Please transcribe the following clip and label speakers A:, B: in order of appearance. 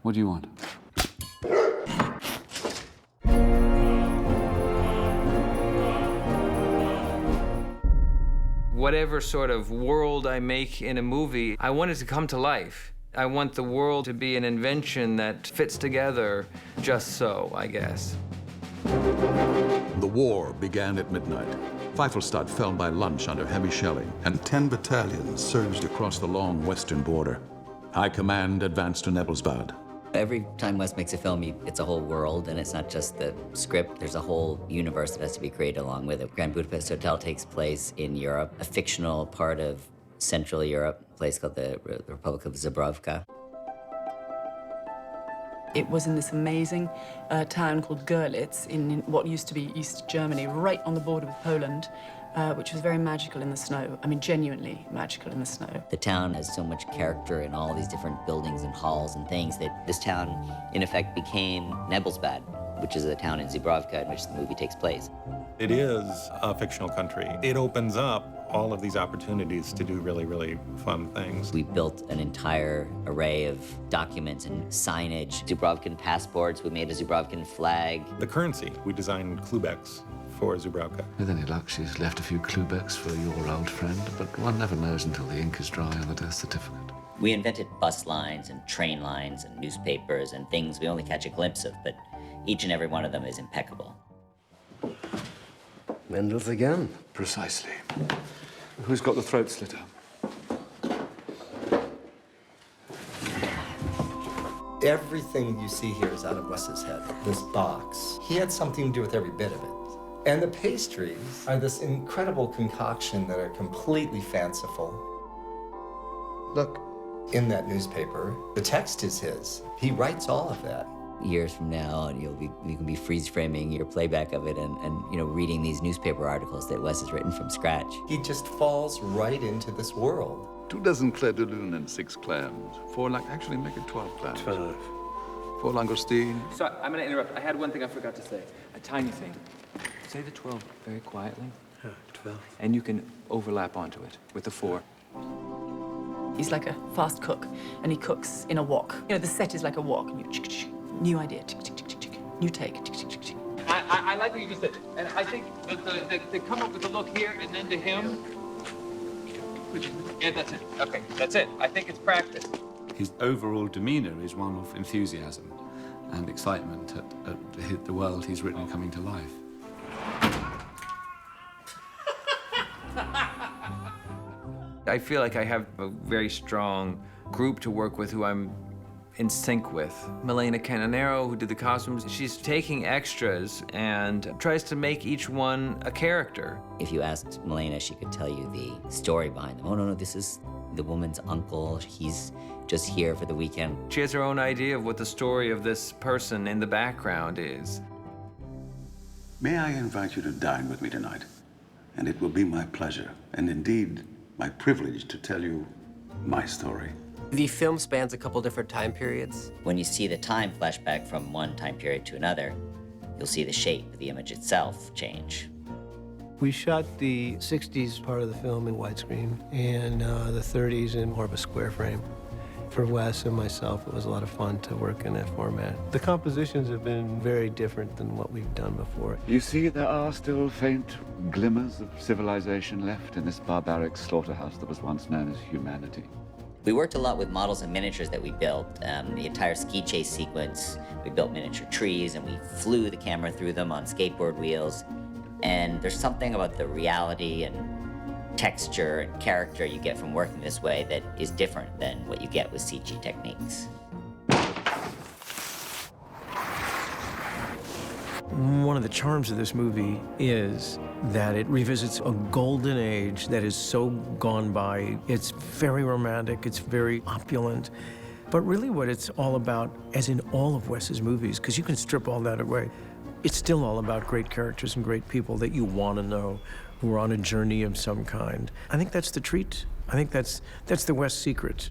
A: What do you want?
B: Whatever sort of world I make in a movie, I want it to come to life. I want the world to be an invention that fits together just so, I guess.
C: The war began at midnight. Pfeiffelstadt fell by lunch under heavy shelling, and 10 battalions surged across the long western border. High Command advanced to Nebelsbad.
D: Every time Wes makes a film, it's a whole world, and it's not just the script. There's a whole universe that has to be created along with it. Grand Budapest Hotel takes place in Europe, a fictional part of Central Europe, a place called the Republic of Zubrovka.
E: It was in this amazing town called Görlitz in what used to be East Germany, right on the border with Poland, which was very magical in the snow. I mean, genuinely magical in the snow.
D: The town has so much character in all these different buildings and halls and things that this town, in effect, became Nebelsbad, which is a town in Zubrovka in which the movie takes place.
F: It is a fictional country. It opens up all of these opportunities to do really, really fun things.
D: We built an entire array of documents and signage, Zubrovkan passports. We made a Zubrovkan flag.
F: The currency, we designed Klubecks for Zubrovka.
A: With any luck, she's left a few Klubecks for your old friend, but one never knows until the ink is dry on the death certificate.
D: We invented bus lines and train lines and newspapers and things we only catch a glimpse of, but each and every one of them is impeccable.
G: Mendel's again.
A: Precisely. Who's got the throat slitter?
H: Everything you see here is out of Wes's head. This box, he had something to do with every bit of it. And the pastries are this incredible concoction that are completely fanciful. Look, in that newspaper, the text is his. He writes all of that.
D: Years from now, and you can be freeze framing your playback of it and you know, reading these newspaper articles that Wes has written from scratch.
H: He just falls right into this world.
A: 2 dozen clair de lune and 6 clams. 4 actually make it 12 clams.
G: 12.
A: 4 langoustine.
B: Sorry, I'm gonna interrupt. I had one thing I forgot to say. A tiny thing. Say the 12 very quietly.
G: 12.
B: And you can overlap onto it with the 4.
E: He's like a fast cook, and he cooks in a wok. You know, the set is like a wok. And you new idea, new take.
B: I like what you just said. And I think they come up with a look here and then to him. Yeah, that's it. Okay, that's it. I think it's practice.
A: His overall demeanor is one of enthusiasm and excitement at the world he's written coming to life.
B: I feel like I have a very strong group to work with who I'm in sync with. Milena Canonero, who did the costumes, she's taking extras and tries to make each one a character.
D: If you asked Milena, she could tell you the story behind them. Oh, no, this is the woman's uncle. He's just here for the weekend.
B: She has her own idea of what the story of this person in the background is.
I: May I invite you to dine with me tonight? And it will be my pleasure, and indeed, my privilege to tell you my story.
G: The film spans a couple different time periods.
D: When you see the time flashback from one time period to another, you'll see the shape of the image itself change.
J: We shot the 60s part of the film in widescreen and the 30s in more of a square frame. For Wes and myself, it was a lot of fun to work in that format. The compositions have been very different than what we've done before.
A: You see, there are still faint glimmers of civilization left in this barbaric slaughterhouse that was once known as humanity.
D: We worked a lot with models and miniatures that we built. The entire ski chase sequence, we built miniature trees and we flew the camera through them on skateboard wheels. And there's something about the reality and texture and character you get from working this way that is different than what you get with CG techniques.
J: One of the charms of this movie is that it revisits a golden age that is so gone by. It's very romantic, it's very opulent, but really what it's all about, as in all of Wes's movies, because you can strip all that away, it's still all about great characters and great people that you want to know, who are on a journey of some kind. I think that's the treat. I think that's the Wes secret.